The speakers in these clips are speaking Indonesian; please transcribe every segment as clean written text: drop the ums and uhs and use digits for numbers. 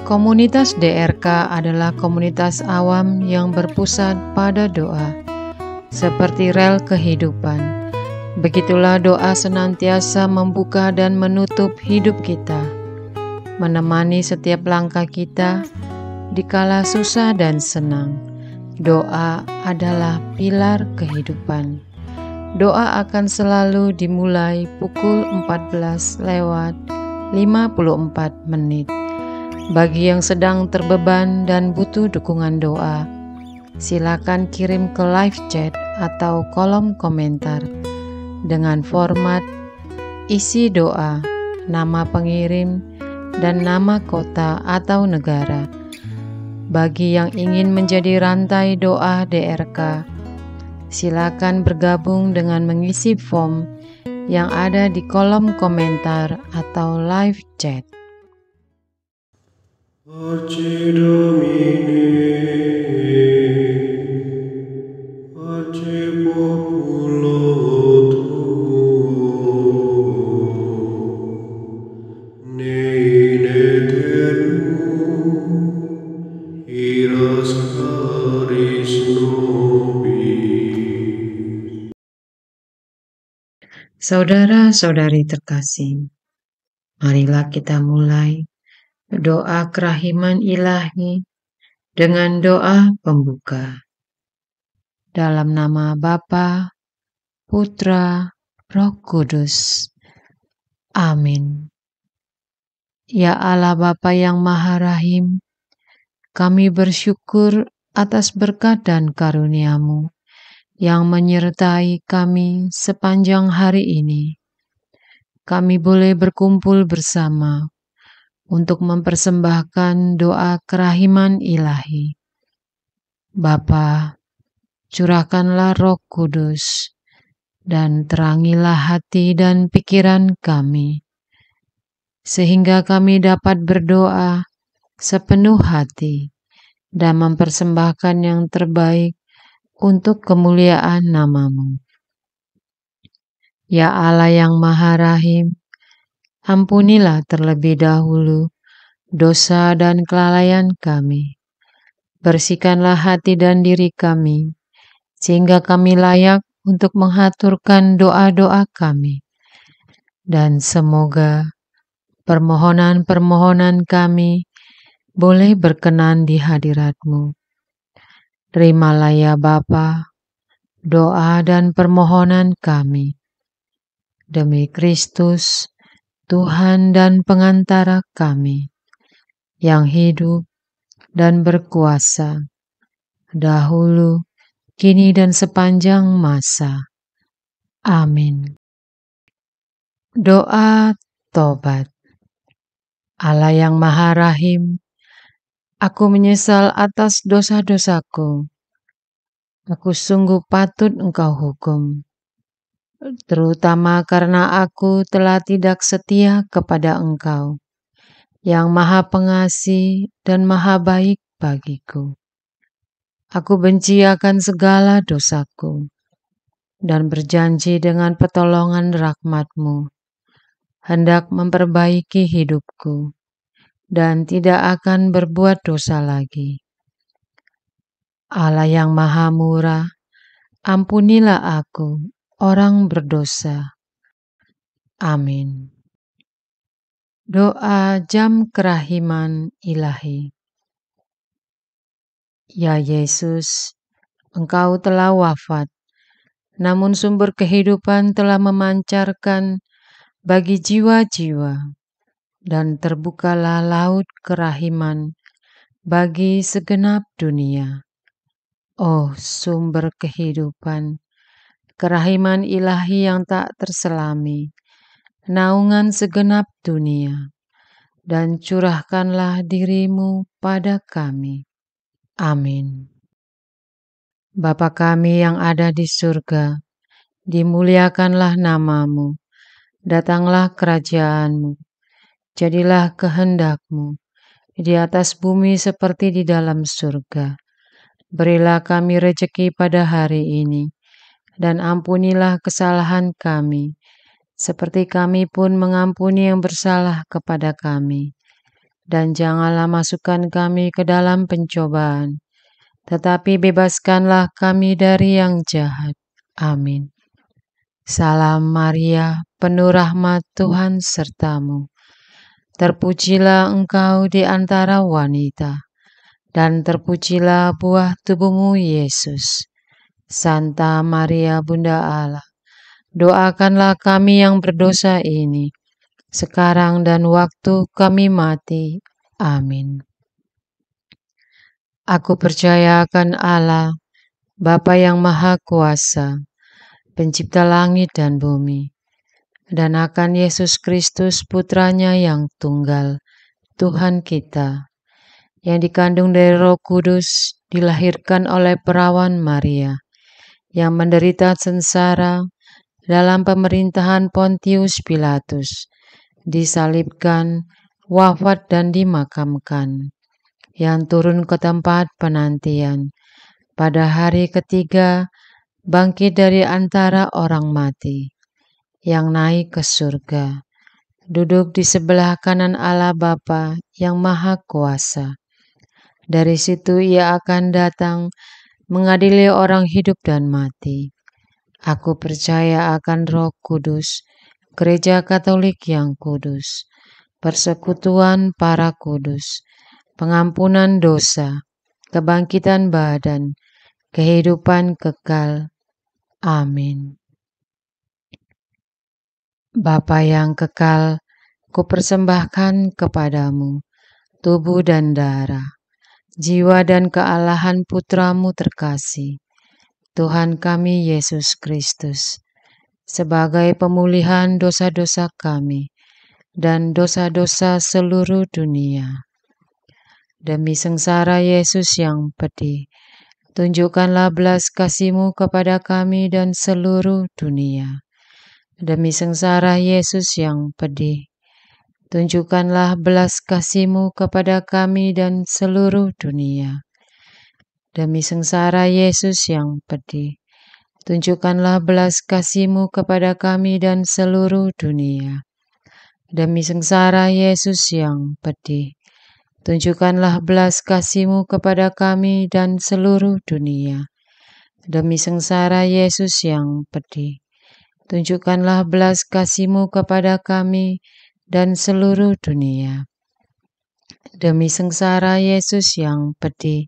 Komunitas DRK adalah komunitas awam yang berpusat pada doa, seperti rel kehidupan. Begitulah doa senantiasa membuka dan menutup hidup kita, menemani setiap langkah kita di kala susah dan senang. Doa adalah pilar kehidupan. Doa akan selalu dimulai pukul 14:54. Bagi yang sedang terbeban dan butuh dukungan doa, silakan kirim ke live chat atau kolom komentar dengan format isi doa, nama pengirim, dan nama kota atau negara. Bagi yang ingin menjadi rantai doa DRK, silakan bergabung dengan mengisi form yang ada di kolom komentar atau live chat. Pace Domini, pace populo tuo, ne in aeternum, iras caris nobis. Saudara-saudari terkasih, marilah kita mulai doa kerahiman ilahi dengan doa pembuka. Dalam nama Bapa, Putra, Roh Kudus. Amin. Ya Allah Bapa yang Maha Rahim, kami bersyukur atas berkat dan karunia-Mu yang menyertai kami sepanjang hari ini. Kami boleh berkumpul bersama untuk mempersembahkan doa kerahiman ilahi. Bapa, curahkanlah Roh Kudus dan terangilah hati dan pikiran kami, sehingga kami dapat berdoa sepenuh hati dan mempersembahkan yang terbaik untuk kemuliaan nama-Mu. Ya Allah yang Maha Rahim, ampunilah terlebih dahulu dosa dan kelalaian kami. Bersihkanlah hati dan diri kami, sehingga kami layak untuk menghaturkan doa-doa kami. Dan semoga permohonan-permohonan kami boleh berkenan di hadirat-Mu. Terimalah ya Bapa, doa dan permohonan kami. Demi Kristus, Tuhan dan pengantara kami, yang hidup dan berkuasa, dahulu, kini dan sepanjang masa. Amin. Doa tobat. Allah yang Maha Rahim, aku menyesal atas dosa-dosaku. Aku sungguh patut Engkau hukum, terutama karena aku telah tidak setia kepada Engkau, yang Maha Pengasih dan Maha Baik bagiku. Aku benci akan segala dosaku, dan berjanji dengan pertolongan rahmat-Mu, hendak memperbaiki hidupku, dan tidak akan berbuat dosa lagi. Allah yang Maha Murah, ampunilah aku, orang berdosa. Amin. Doa jam kerahiman ilahi. Ya Yesus, Engkau telah wafat, namun sumber kehidupan telah memancarkan bagi jiwa-jiwa, dan terbukalah laut kerahiman bagi segenap dunia. Oh, sumber kehidupan, kerahiman ilahi yang tak terselami, naungan segenap dunia, dan curahkanlah dirimu pada kami. Amin. Bapa kami yang ada di surga, dimuliakanlah namamu, datanglah kerajaanmu, jadilah kehendakmu, di atas bumi seperti di dalam surga. Berilah kami rejeki pada hari ini, dan ampunilah kesalahan kami, seperti kami pun mengampuni yang bersalah kepada kami. Dan janganlah masukkan kami ke dalam pencobaan, tetapi bebaskanlah kami dari yang jahat. Amin. Salam Maria, penuh rahmat Tuhan sertamu. Terpujilah engkau di antara wanita, dan terpujilah buah tubuhmu Yesus. Santa Maria Bunda Allah, doakanlah kami yang berdosa ini, sekarang dan waktu kami mati. Amin. Aku percaya akan Allah, Bapa yang Maha Kuasa, Pencipta langit dan bumi, dan akan Yesus Kristus Putranya yang tunggal, Tuhan kita, yang dikandung dari Roh Kudus, dilahirkan oleh perawan Maria, yang menderita sengsara dalam pemerintahan Pontius Pilatus, disalibkan, wafat dan dimakamkan, yang turun ke tempat penantian, pada hari ketiga bangkit dari antara orang mati, yang naik ke surga, duduk di sebelah kanan Allah Bapa yang Maha Kuasa. Dari situ ia akan datang mengadili orang hidup dan mati. Aku percaya akan Roh Kudus, Gereja Katolik yang kudus, persekutuan para kudus, pengampunan dosa, kebangkitan badan, kehidupan kekal. Amin. Bapa yang kekal, kupersembahkan kepadamu tubuh dan darah, jiwa dan kealahan Putramu terkasih, Tuhan kami Yesus Kristus, sebagai pemulihan dosa-dosa kami dan dosa-dosa seluruh dunia. Demi sengsara Yesus yang pedih, tunjukkanlah belas kasih-Mu kepada kami dan seluruh dunia. Demi sengsara Yesus yang pedih, tunjukkanlah belas kasih-Mu kepada kami dan seluruh dunia. Demi sengsara Yesus yang pedih, tunjukkanlah belas kasih-Mu kepada kami dan seluruh dunia. Demi sengsara Yesus yang pedih, tunjukkanlah belas kasih-Mu kepada kami dan seluruh dunia. Demi sengsara Yesus yang pedih, tunjukkanlah belas kasih-Mu kepada kami dan seluruh dunia. Demi sengsara Yesus yang pedih,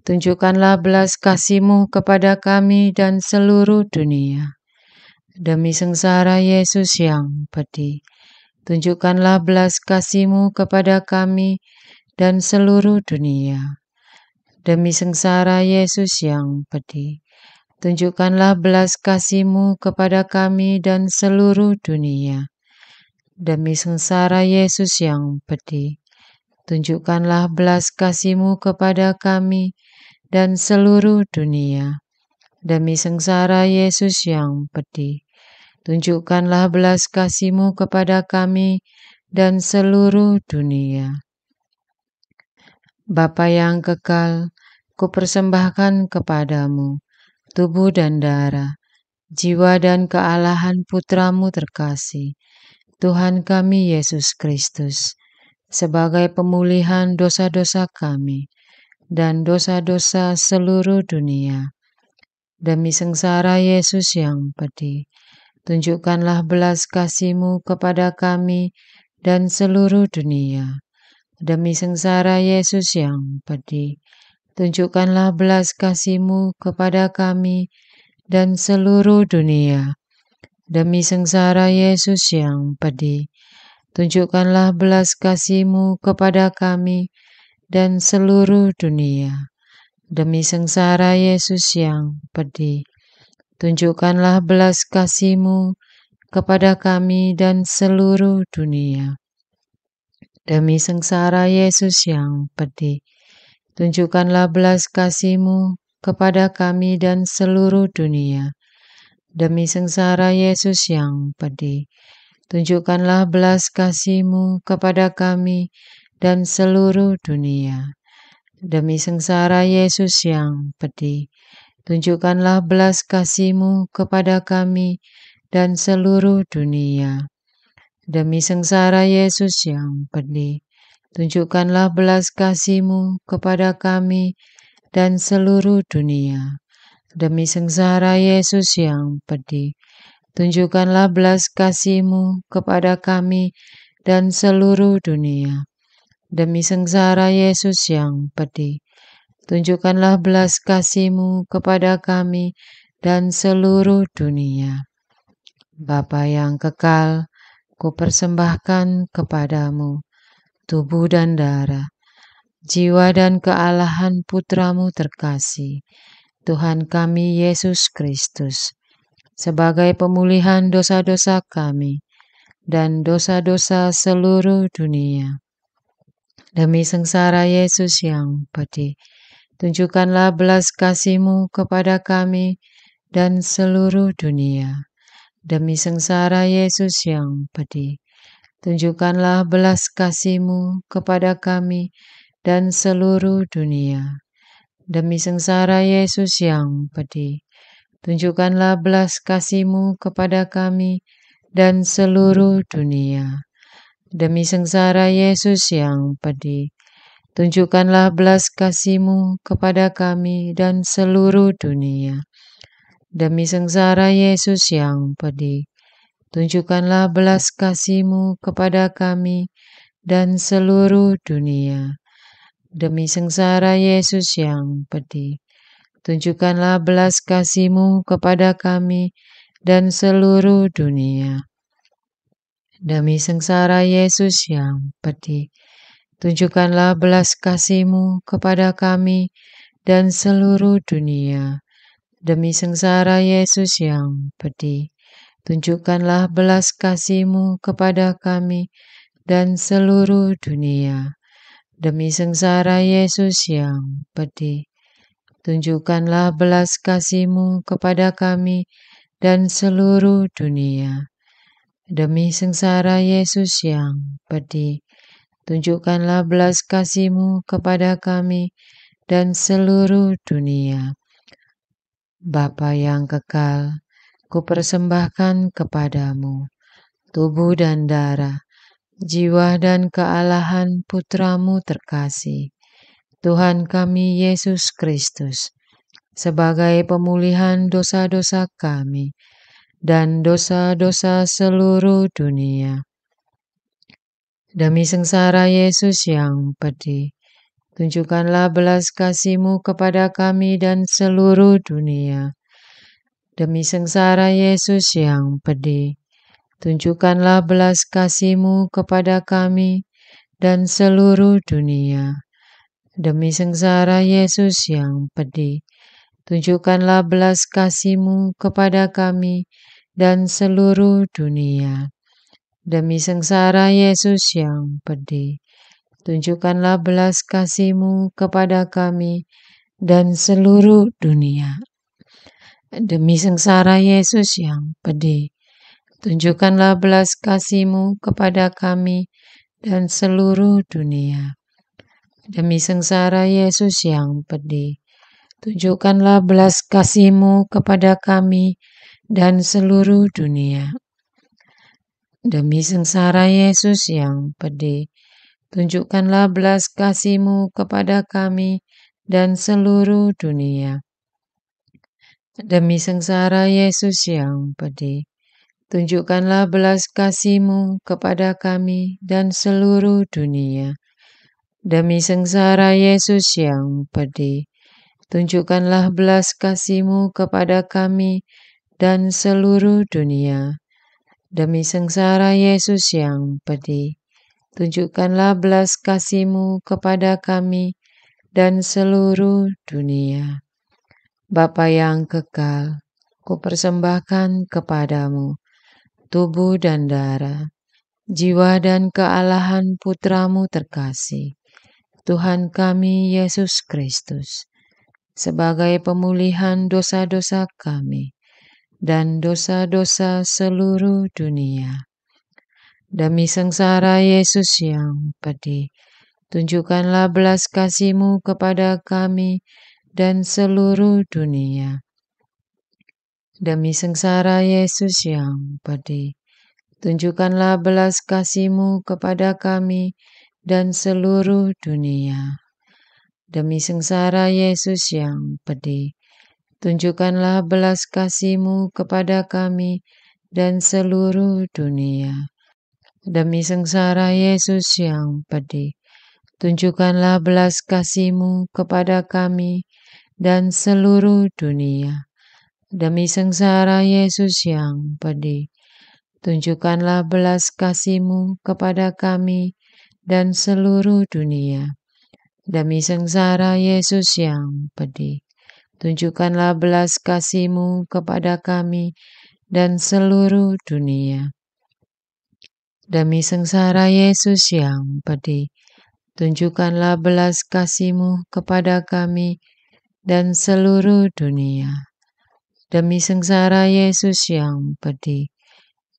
tunjukkanlah belas kasih-Mu kepada kami dan seluruh dunia. Demi sengsara Yesus yang pedih, tunjukkanlah belas kasih-Mu kepada kami dan seluruh dunia. Demi sengsara Yesus yang pedih, tunjukkanlah belas kasih-Mu kepada kami dan seluruh dunia. Demi sengsara Yesus yang pedih, tunjukkanlah belas kasih-Mu kepada kami dan seluruh dunia. Demi sengsara Yesus yang pedih, tunjukkanlah belas kasih-Mu kepada kami dan seluruh dunia. Bapa yang kekal, kupersembahkan kepadamu tubuh dan darah, jiwa dan kealahan Putramu terkasih, Tuhan kami Yesus Kristus, sebagai pemulihan dosa-dosa kami dan dosa-dosa seluruh dunia. Demi sengsara Yesus yang pedih, tunjukkanlah belas kasih-Mu kepada kami dan seluruh dunia. Demi sengsara Yesus yang pedih, tunjukkanlah belas kasih-Mu kepada kami dan seluruh dunia. Demi sengsara Yesus yang pedih, tunjukkanlah belas kasih-Mu kepada kami dan seluruh dunia. Demi sengsara Yesus yang pedih, tunjukkanlah belas kasih-Mu kepada kami dan seluruh dunia. Demi sengsara Yesus yang pedih, tunjukkanlah belas kasih-Mu kepada kami dan seluruh dunia. Demi sengsara Yesus yang pedih, tunjukkanlah belas kasih-Mu kepada kami dan seluruh dunia. Demi sengsara Yesus yang pedih, tunjukkanlah belas kasih-Mu kepada kami dan seluruh dunia. Demi sengsara Yesus yang pedih, tunjukkanlah belas kasih-Mu kepada kami dan seluruh dunia. Demi sengsara Yesus yang pedih, tunjukkanlah belas kasih-Mu kepada kami dan seluruh dunia. Demi sengsara Yesus yang pedih, tunjukkanlah belas kasih-Mu kepada kami dan seluruh dunia. Bapa yang kekal, Kupersembahkan kepadamu tubuh dan darah, jiwa dan kealahan Putra-Mu terkasih, Tuhan kami Yesus Kristus, sebagai pemulihan dosa-dosa kami dan dosa-dosa seluruh dunia. Demi sengsara Yesus yang pedih, tunjukkanlah belas kasih-Mu kepada kami dan seluruh dunia. Demi sengsara Yesus yang pedih, tunjukkanlah belas kasih-Mu kepada kami dan seluruh dunia. Demi sengsara Yesus yang pedih, tunjukkanlah belas kasih-Mu kepada kami dan seluruh dunia. Demi sengsara Yesus yang pedih, tunjukkanlah belas kasih-Mu kepada kami dan seluruh dunia. Demi sengsara Yesus yang pedih, tunjukkanlah belas kasih-Mu kepada kami dan seluruh dunia. Demi sengsara Yesus yang pedih, tunjukkanlah belas kasih-Mu kepada kami dan seluruh dunia. Demi sengsara Yesus yang pedih, tunjukkanlah belas kasih-Mu kepada kami dan seluruh dunia. Demi sengsara Yesus yang pedih, tunjukkanlah belas kasih-Mu kepada kami dan seluruh dunia. Demi sengsara Yesus yang pedih, tunjukkanlah belas kasih-Mu kepada kami dan seluruh dunia. Demi sengsara Yesus yang pedih, tunjukkanlah belas kasih-Mu kepada kami dan seluruh dunia. Bapa yang kekal, Kupersembahkan kepadamu tubuh dan darah, jiwa dan kealahan Putra-Mu terkasih, Tuhan kami Yesus Kristus, sebagai pemulihan dosa-dosa kami dan dosa-dosa seluruh dunia. Demi sengsara Yesus yang pedih, tunjukkanlah belas kasih-Mu kepada kami dan seluruh dunia. Demi sengsara Yesus yang pedih, tunjukkanlah belas kasih-Mu kepada kami dan seluruh dunia. Demi sengsara Yesus yang pedih, tunjukkanlah belas kasih-Mu kepada kami dan seluruh dunia. Demi sengsara Yesus yang pedih, tunjukkanlah belas kasih-Mu kepada kami dan seluruh dunia. Demi sengsara Yesus yang pedih, tunjukkanlah belas kasih-Mu kepada kami dan seluruh dunia. Demi sengsara Yesus yang pedih, tunjukkanlah belas kasih-Mu kepada kami dan seluruh dunia. Demi sengsara Yesus yang pedih, tunjukkanlah belas kasih-Mu kepada kami dan seluruh dunia. Demi sengsara Yesus yang pedih, tunjukkanlah belas kasih-Mu kepada kami dan seluruh dunia. Demi sengsara Yesus yang pedih, tunjukkanlah belas kasih-Mu kepada kami dan seluruh dunia. Demi sengsara Yesus yang pedih, tunjukkanlah belas kasih-Mu kepada kami dan seluruh dunia. Bapa yang kekal, kupersembahkan kepadamu tubuh dan darah, jiwa dan kealahan Putra-Mu terkasih, Tuhan kami Yesus Kristus, sebagai pemulihan dosa-dosa kami dan dosa-dosa seluruh dunia. Demi sengsara Yesus yang pedih, tunjukkanlah belas kasih-Mu kepada kami dan seluruh dunia. Demi sengsara Yesus yang pedih, tunjukkanlah belas kasih-Mu kepada kami dan seluruh dunia. Demi sengsara Yesus yang pedih, tunjukkanlah belas kasih-Mu kepada kami dan seluruh dunia. Demi sengsara Yesus yang pedih, tunjukkanlah belas kasih-Mu kepada kami dan seluruh dunia. Demi sengsara Yesus yang pedih, tunjukkanlah belas kasih-Mu kepada kami dan seluruh dunia. Demi sengsara Yesus yang pedih, tunjukkanlah belas kasih-Mu kepada kami dan seluruh dunia. Demi sengsara Yesus yang pedih, tunjukkanlah belas kasih-Mu kepada kami dan seluruh dunia. Demi sengsara Yesus yang pedih,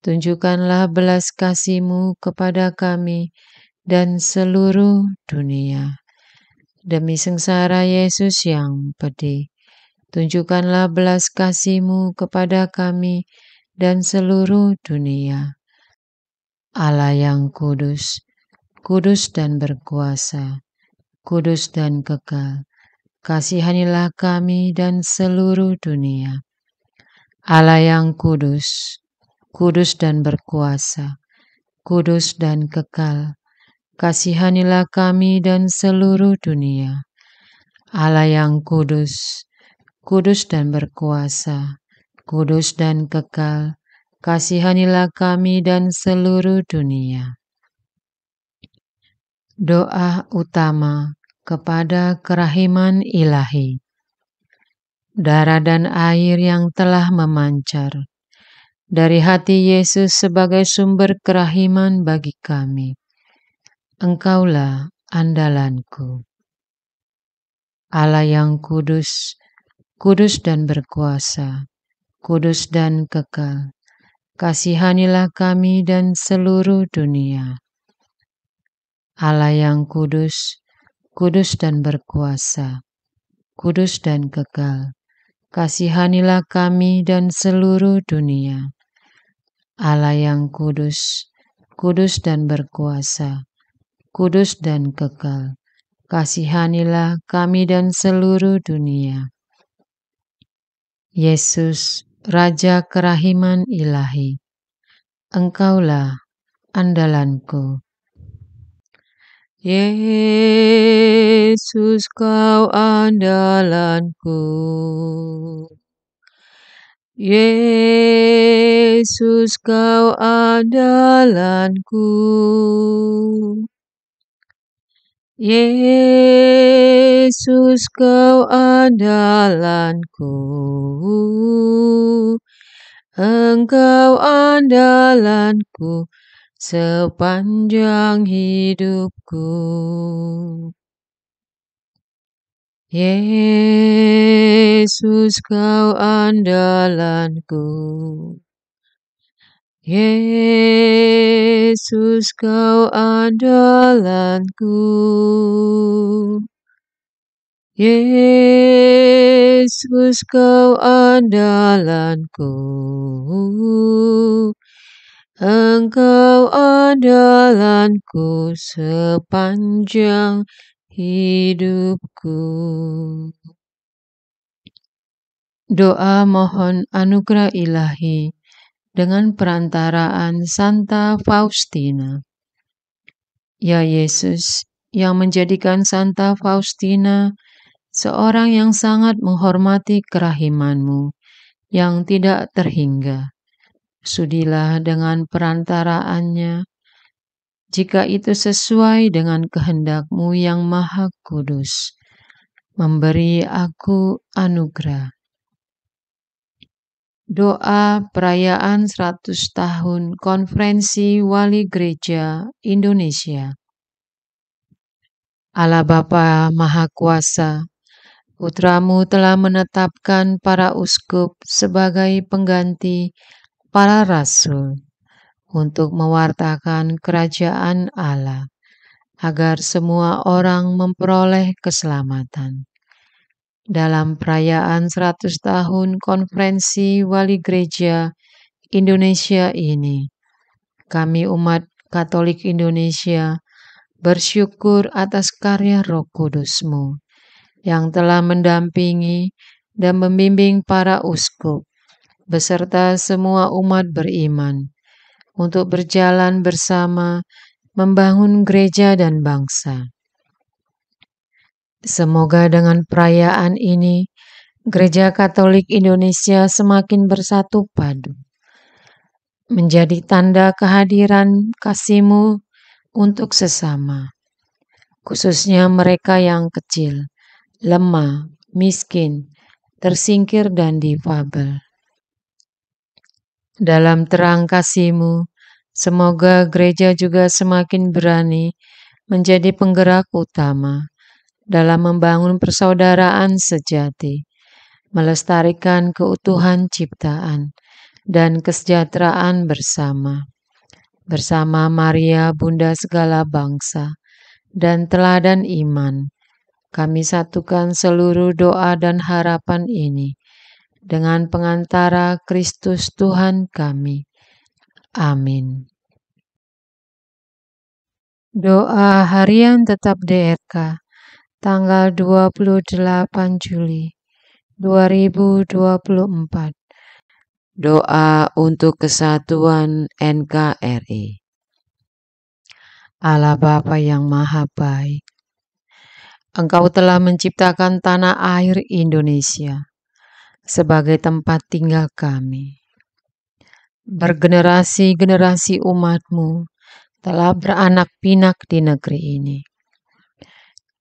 tunjukkanlah belas kasih-Mu kepada kami dan seluruh dunia. Demi sengsara Yesus yang pedih, tunjukkanlah belas kasih-Mu kepada kami dan seluruh dunia. Allah yang kudus, kudus dan berkuasa, kudus dan kekal, kasihanilah kami dan seluruh dunia. Allah yang kudus, kudus dan berkuasa, kudus dan kekal, kasihanilah kami dan seluruh dunia. Allah yang kudus, kudus dan berkuasa, kudus dan kekal, kasihanilah kami dan seluruh dunia. Doa utama kepada kerahiman ilahi. Darah dan air yang telah memancar dari hati Yesus sebagai sumber kerahiman bagi kami. Engkaulah andalanku. Allah yang kudus, kudus dan berkuasa, kudus dan kekal, kasihanilah kami dan seluruh dunia. Allah yang kudus, kudus dan berkuasa, kudus dan kekal, kasihanilah kami dan seluruh dunia. Allah yang kudus, kudus dan berkuasa, kudus dan kekal, kasihanilah kami dan seluruh dunia. Yesus, Raja kerahiman ilahi, Engkaulah andalanku. Yesus, Kau andalanku. Yesus, Kau andalanku. Yesus, Kau andalanku. Engkau andalanku sepanjang hidupku. Yesus, Kau andalanku. Yesus, Kau andalanku. Yesus, Kau andalanku. Engkau andalanku sepanjang hidupku. Doa mohon anugerah ilahi dengan perantaraan Santa Faustina. Ya Yesus, yang menjadikan Santa Faustina seorang yang sangat menghormati kerahiman-Mu yang tidak terhingga, sudilah dengan perantaraannya jika itu sesuai dengan kehendak-Mu yang Maha Kudus. Memberi aku anugerah. Doa perayaan 100 tahun Konferensi Wali Gereja Indonesia. Allah Bapa Maha Kuasa, Putra-Mu telah menetapkan para uskup sebagai pengganti para rasul untuk mewartakan kerajaan Allah, agar semua orang memperoleh keselamatan. Dalam perayaan 100 tahun Konferensi Wali Gereja Indonesia ini, kami umat Katolik Indonesia bersyukur atas karya Roh Kudus-Mu yang telah mendampingi dan membimbing para uskup beserta semua umat beriman untuk berjalan bersama membangun gereja dan bangsa. Semoga dengan perayaan ini, Gereja Katolik Indonesia semakin bersatu padu, menjadi tanda kehadiran kasih-Mu untuk sesama, khususnya mereka yang kecil, lemah, miskin, tersingkir, dan difabel. Dalam terang kasih-Mu, semoga gereja juga semakin berani menjadi penggerak utama dalam membangun persaudaraan sejati, melestarikan keutuhan ciptaan dan kesejahteraan bersama Maria Bunda segala bangsa dan teladan iman. Kami satukan seluruh doa dan harapan ini dengan pengantara Kristus Tuhan kami. Amin. Doa harian tetap DRK, tanggal 28 Juli 2024. Doa untuk kesatuan NKRI. Allah Bapa yang Maha Baik, Engkau telah menciptakan tanah air Indonesia sebagai tempat tinggal kami. Bergenerasi-generasi umat-Mu telah beranak pinak di negeri ini.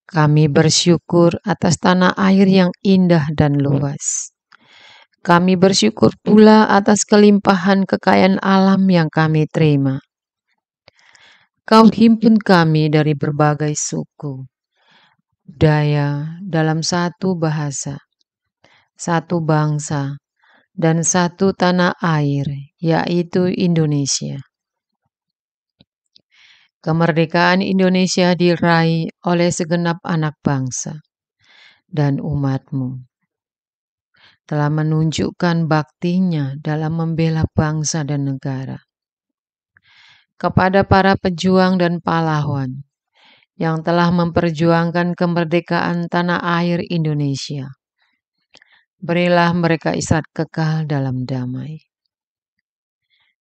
Kami bersyukur atas tanah air yang indah dan luas. Kami bersyukur pula atas kelimpahan kekayaan alam yang kami terima. Kau himpun kami dari berbagai suku, budaya dalam satu bahasa, satu bangsa, dan satu tanah air, yaitu Indonesia. Kemerdekaan Indonesia diraih oleh segenap anak bangsa dan umat-Mu telah menunjukkan baktinya dalam membela bangsa dan negara. Kepada para pejuang dan pahlawan yang telah memperjuangkan kemerdekaan tanah air Indonesia, berilah mereka istirahat kekal dalam damai.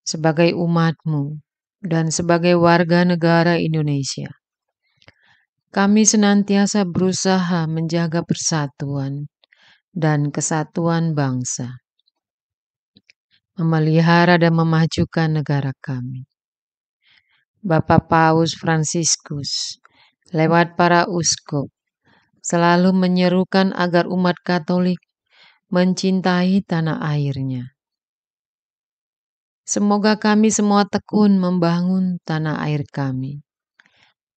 Sebagai umat-Mu dan sebagai warga negara Indonesia, kami senantiasa berusaha menjaga persatuan dan kesatuan bangsa, memelihara dan memajukan negara kami. Bapak Paus Fransiskus lewat para uskup selalu menyerukan agar umat Katolik mencintai tanah airnya. Semoga kami semua tekun membangun tanah air kami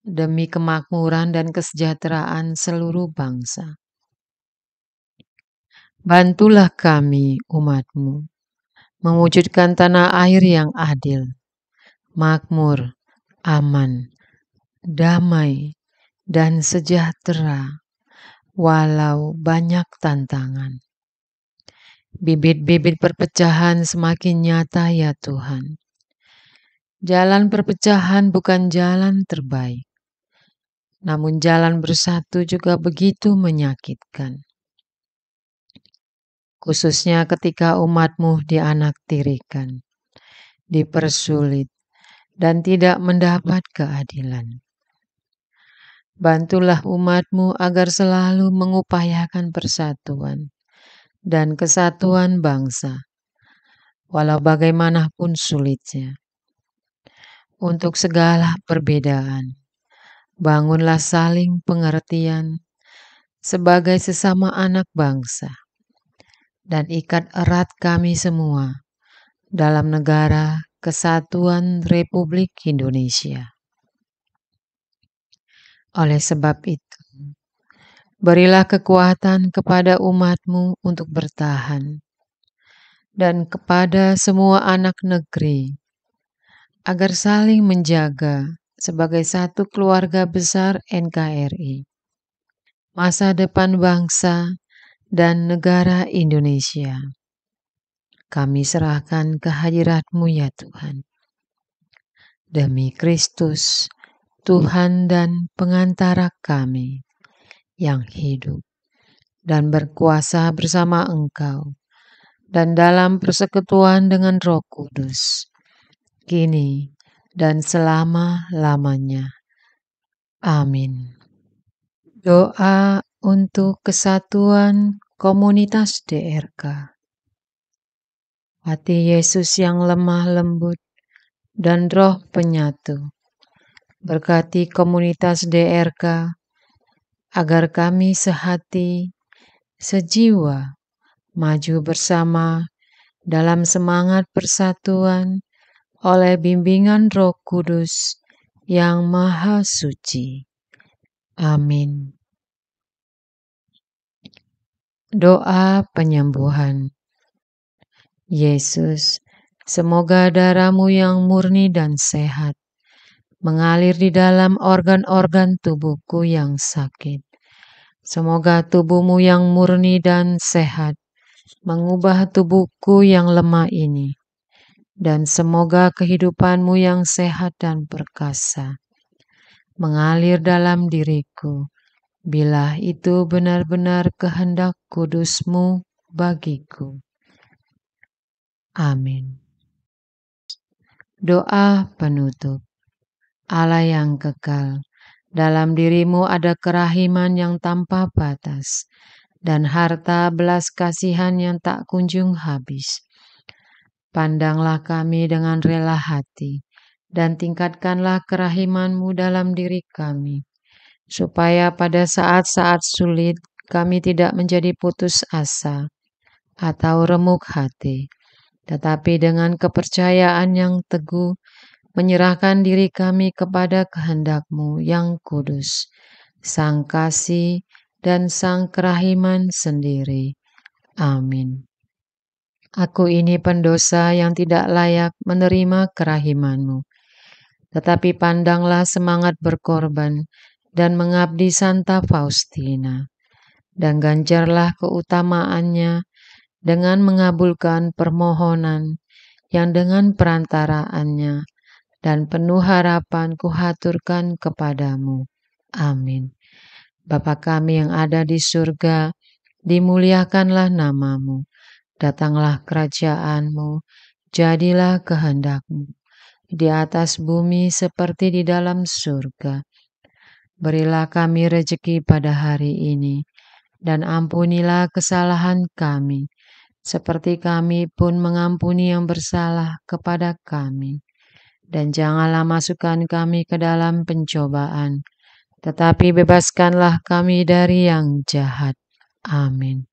demi kemakmuran dan kesejahteraan seluruh bangsa. Bantulah kami, umat-Mu, mewujudkan tanah air yang adil, makmur, aman, damai, dan sejahtera, walau banyak tantangan. Bibit-bibit perpecahan semakin nyata ya Tuhan. Jalan perpecahan bukan jalan terbaik, namun jalan bersatu juga begitu menyakitkan. Khususnya ketika umat-Mu dianaktirikan, dipersulit, dan tidak mendapat keadilan. Bantulah umat-Mu agar selalu mengupayakan persatuan dan kesatuan bangsa, walau bagaimanapun sulitnya. untuk segala perbedaan. Bangunlah saling pengertian sebagai sesama anak bangsa, dan ikat erat kami semua dalam negara Kesatuan Republik Indonesia. Oleh sebab itu, berilah kekuatan kepada umat-Mu untuk bertahan, dan kepada semua anak negeri, agar saling menjaga sebagai satu keluarga besar NKRI. Masa depan bangsa dan negara Indonesia, kami serahkan ke hadirat-Mu ya Tuhan. Demi Kristus, Tuhan dan pengantara kami, yang hidup dan berkuasa bersama Engkau, dan dalam persekutuan dengan Roh Kudus, kini dan selama-lamanya. Amin. Doa untuk kesatuan komunitas DRK. Hati Yesus yang lemah lembut dan roh penyatu, berkati komunitas DRK agar kami sehati, sejiwa, maju bersama dalam semangat persatuan oleh bimbingan Roh Kudus yang Maha Suci. Amin. Doa penyembuhan. Yesus, semoga darah-Mu yang murni dan sehat mengalir di dalam organ-organ tubuhku yang sakit. Semoga tubuh-Mu yang murni dan sehat mengubah tubuhku yang lemah ini, dan semoga kehidupan-Mu yang sehat dan perkasa mengalir dalam diriku, bila itu benar-benar kehendak kudus-Mu bagiku. Amin. Doa penutup. Allah yang kekal, dalam diri-Mu ada kerahiman yang tanpa batas, dan harta belas kasihan yang tak kunjung habis. Pandanglah kami dengan rela hati, dan tingkatkanlah kerahiman-Mu dalam diri kami, supaya pada saat-saat sulit kami tidak menjadi putus asa atau remuk hati, tetapi dengan kepercayaan yang teguh menyerahkan diri kami kepada kehendak-Mu yang kudus, Sang Kasih dan Sang Kerahiman sendiri. Amin. Aku ini pendosa yang tidak layak menerima kerahiman-Mu, tetapi pandanglah semangat berkorban dan mengabdi Santa Faustina, dan ganjarlah keutamaannya dengan mengabulkan permohonan yang dengan perantaraannya dan penuh harapan kuhaturkan kepadamu. Amin. Bapa kami yang ada di surga, dimuliakanlah nama-Mu, datanglah kerajaan-Mu, jadilah kehendak-Mu, di atas bumi seperti di dalam surga. Berilah kami rejeki pada hari ini, dan ampunilah kesalahan kami, seperti kami pun mengampuni yang bersalah kepada kami. Dan janganlah masukkan kami ke dalam pencobaan, tetapi bebaskanlah kami dari yang jahat. Amin.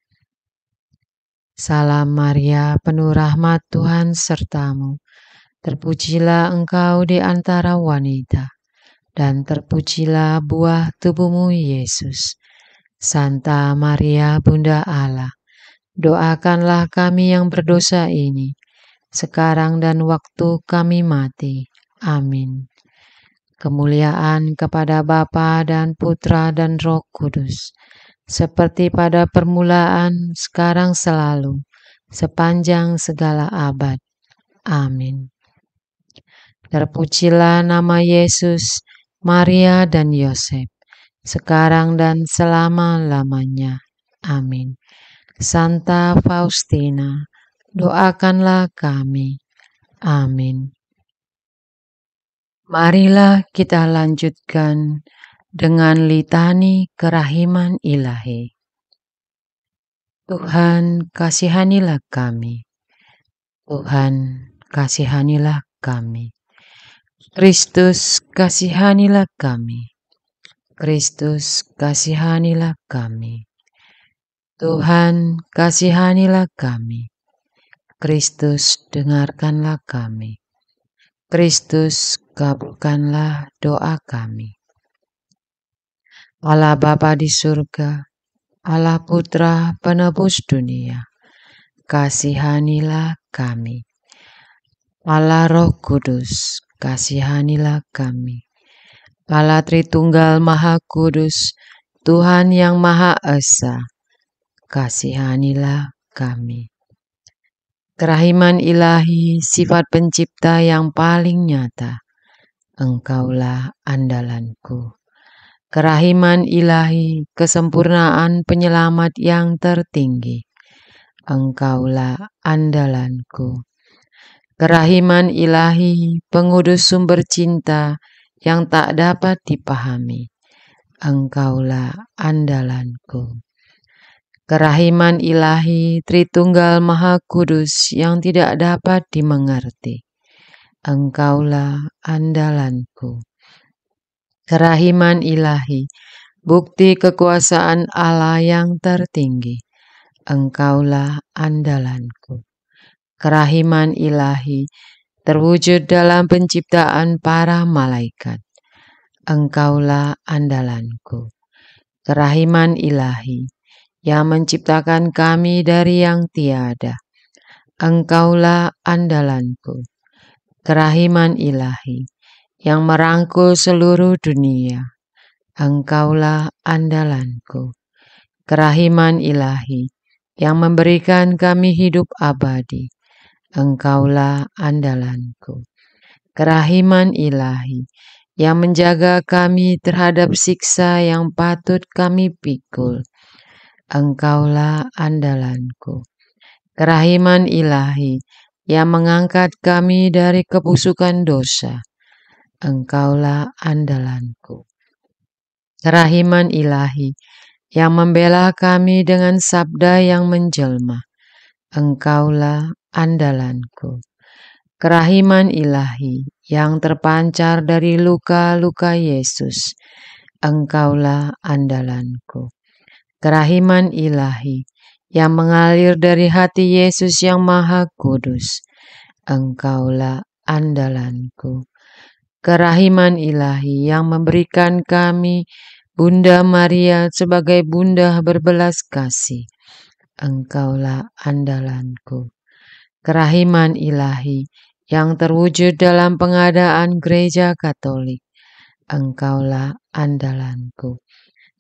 Salam Maria, penuh rahmat Tuhan serta-Mu. Terpujilah Engkau di antara wanita, dan terpujilah buah tubuh-Mu Yesus. Santa Maria, Bunda Allah, doakanlah kami yang berdosa ini, sekarang dan waktu kami mati. Amin. Kemuliaan kepada Bapa dan Putra dan Roh Kudus, seperti pada permulaan, sekarang selalu, sepanjang segala abad. Amin. Terpujilah nama Yesus, Maria dan Yosef, sekarang dan selama-lamanya. Amin. Santa Faustina, doakanlah kami. Amin. Marilah kita lanjutkan dengan litani kerahiman ilahi. Tuhan, kasihanilah kami. Tuhan, kasihanilah kami. Kristus, kasihanilah kami. Kristus, kasihanilah kami. Tuhan, kasihanilah kami. Kristus, dengarkanlah kami. Kristus, kabulkanlah doa kami. Allah Bapa di surga, Allah Putra penebus dunia, kasihanilah kami. Allah Roh Kudus, kasihanilah kami. Allah Tritunggal Maha Kudus, Tuhan yang Maha Esa, kasihanilah kami. Kerahiman ilahi, sifat pencipta yang paling nyata, Engkaulah andalanku. Kerahiman ilahi, kesempurnaan penyelamat yang tertinggi, Engkaulah andalanku. Kerahiman ilahi, pengudus sumber cinta yang tak dapat dipahami, Engkaulah andalanku. Kerahiman ilahi, Tritunggal Maha Kudus yang tidak dapat dimengerti, Engkaulah andalanku. Kerahiman ilahi, bukti kekuasaan Allah yang tertinggi, Engkaulah andalanku. Kerahiman ilahi, terwujud dalam penciptaan para malaikat, Engkaulah andalanku. Kerahiman ilahi, yang menciptakan kami dari yang tiada, Engkaulah andalanku. Kerahiman ilahi, yang merangkul seluruh dunia, Engkaulah andalanku. Kerahiman ilahi, yang memberikan kami hidup abadi, Engkaulah andalanku. Kerahiman ilahi, yang menjaga kami terhadap siksa yang patut kami pikul, Engkaulah andalanku. Kerahiman ilahi, yang mengangkat kami dari kebusukan dosa, Engkaulah andalanku. Kerahiman ilahi, yang membela kami dengan sabda yang menjelma, Engkaulah andalanku. Kerahiman ilahi, yang terpancar dari luka-luka Yesus, Engkaulah andalanku. Kerahiman ilahi, yang mengalir dari hati Yesus yang Maha Kudus, Engkaulah andalanku. Kerahiman ilahi, yang memberikan kami Bunda Maria sebagai bunda berbelas kasih, Engkaulah andalanku. Kerahiman ilahi, yang terwujud dalam pengadaan gereja Katolik, Engkaulah andalanku.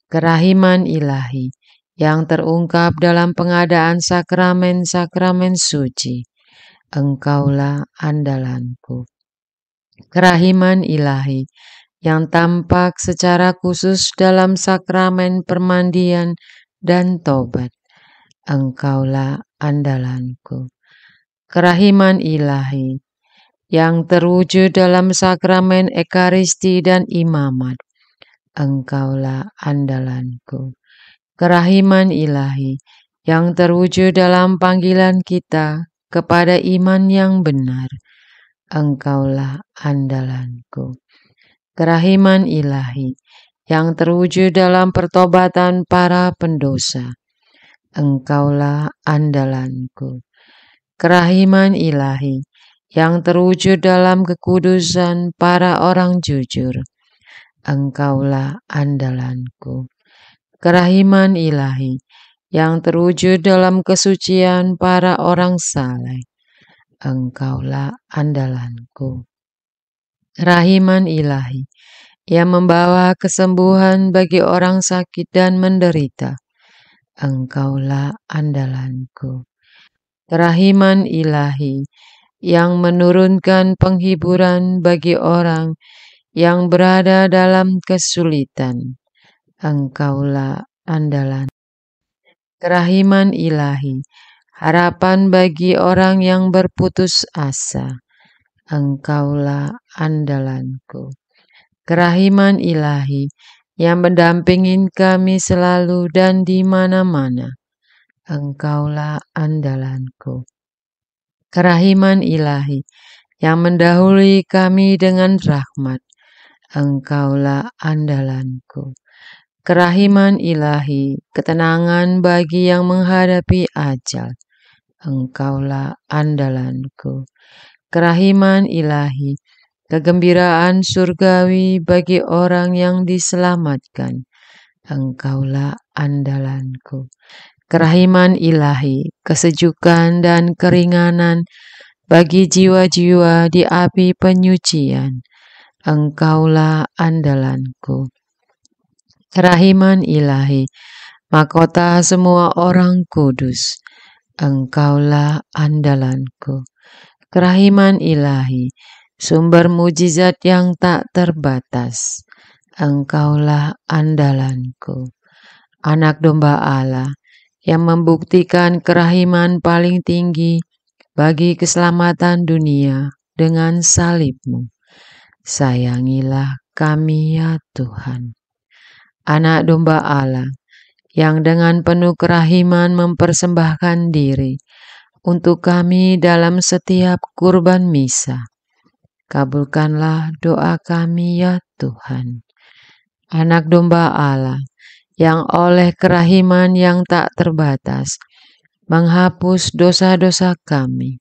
Kerahiman ilahi, yang terungkap dalam pengadaan sakramen-sakramen suci, Engkaulah andalanku. Kerahiman ilahi, yang tampak secara khusus dalam sakramen permandian dan tobat, Engkaulah andalanku. Kerahiman ilahi, yang terwujud dalam sakramen ekaristi dan imamat, Engkaulah andalanku. Kerahiman ilahi, yang terwujud dalam panggilan kita kepada iman yang benar, Engkaulah andalanku. Kerahiman ilahi, yang terwujud dalam pertobatan para pendosa, Engkaulah andalanku. Kerahiman ilahi, yang terwujud dalam kekudusan para orang jujur, Engkaulah andalanku. Kerahiman ilahi, yang terwujud dalam kesucian para orang saleh, Engkaulah andalanku. Kerahiman ilahi, yang membawa kesembuhan bagi orang sakit dan menderita, Engkaulah andalanku. Kerahiman ilahi, yang menurunkan penghiburan bagi orang yang berada dalam kesulitan, Engkaulah andalan. Kerahiman ilahi, harapan bagi orang yang berputus asa, Engkaulah andalanku. Kerahiman ilahi, yang mendampingi kami selalu dan di mana-mana, Engkaulah andalanku. Kerahiman ilahi, yang mendahului kami dengan rahmat. Engkaulah andalanku. Kerahiman ilahi, ketenangan bagi yang menghadapi ajal. Engkaulah andalanku. Kerahiman ilahi, kegembiraan surgawi bagi orang yang diselamatkan. Engkaulah andalanku. Kerahiman ilahi, kesejukan dan keringanan bagi jiwa-jiwa di api penyucian. Engkaulah andalanku. Kerahiman ilahi, mahkota semua orang kudus. Engkaulah andalanku. Kerahiman ilahi, sumber mujizat yang tak terbatas. Engkaulah andalanku. Anak domba Allah yang membuktikan kerahiman paling tinggi bagi keselamatan dunia dengan salib-Mu. Sayangilah kami ya Tuhan. Anak domba Allah yang dengan penuh kerahiman mempersembahkan diri untuk kami dalam setiap kurban misa. Kabulkanlah doa kami ya Tuhan. Anak domba Allah yang oleh kerahiman yang tak terbatas menghapus dosa-dosa kami.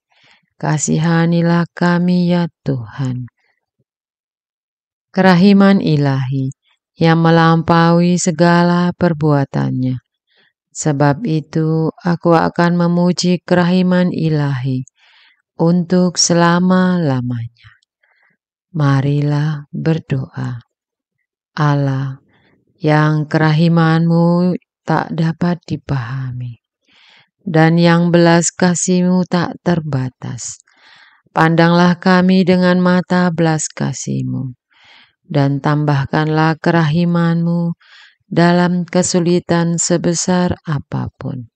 Kasihanilah kami ya Tuhan. Kerahiman ilahi yang melampaui segala perbuatannya. Sebab itu aku akan memuji kerahiman ilahi untuk selama-lamanya. Marilah berdoa. Allah yang kerahiman-Mu tak dapat dipahami dan yang belas kasih-Mu tak terbatas. Pandanglah kami dengan mata belas kasih-Mu dan tambahkanlah kerahiman-Mu dalam kesulitan sebesar apapun.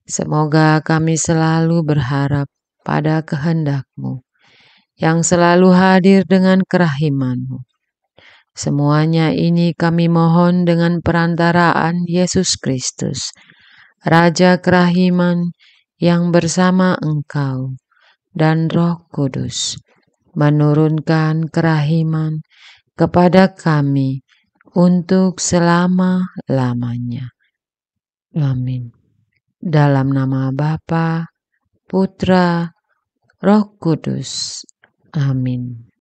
Semoga kami selalu berharap pada kehendak-Mu yang selalu hadir dengan kerahiman-Mu. Semuanya ini kami mohon dengan perantaraan Yesus Kristus, Raja kerahiman yang bersama Engkau dan Roh Kudus menurunkan kerahiman kepada kami untuk selama-lamanya. Amin. Dalam nama Bapa, Putra, Roh Kudus. Amin.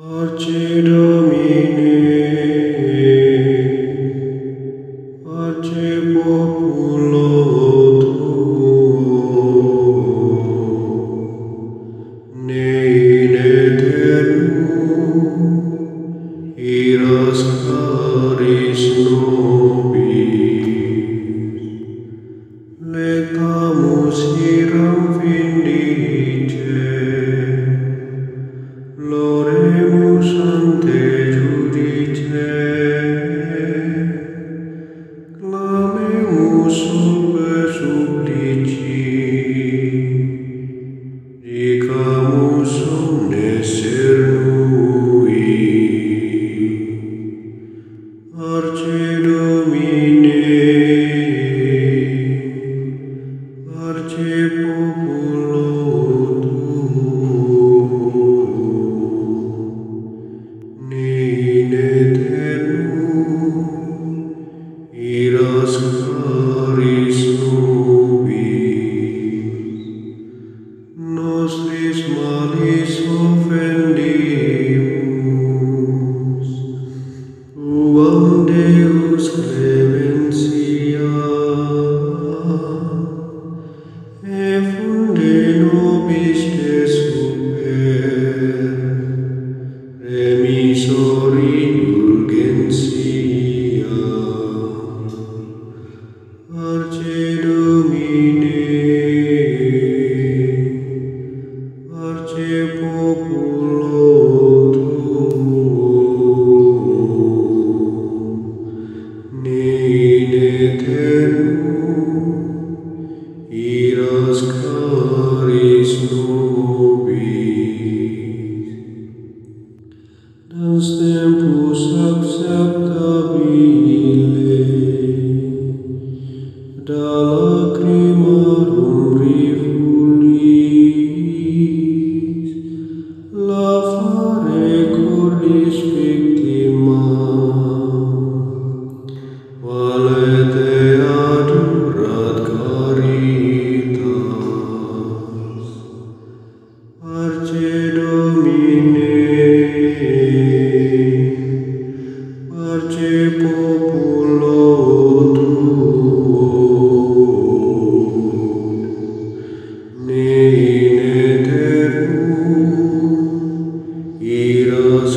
Arce Domine, Arce Populo Tuo, ne in aeternum iras caris nobis, letamus hiram vindice, Loremus ante judice, clamemus sube supplici, dicamus omnes cernui. Arce Domine, Arce Populo in aeternum iras caris nobis, nostris malis offendimus, uam Deus clementia, e funde nobis te super, remisor indulgentia. Arce Domine, Arce Populo Tuo, ne in aeternum iras caris nobis. Dans tempus acceptabile, da lacrimarum rifulis, la fare cordis victima, valete adurat caritas. Arce Domine, Arce Populo Tuo, ne in aeternum iras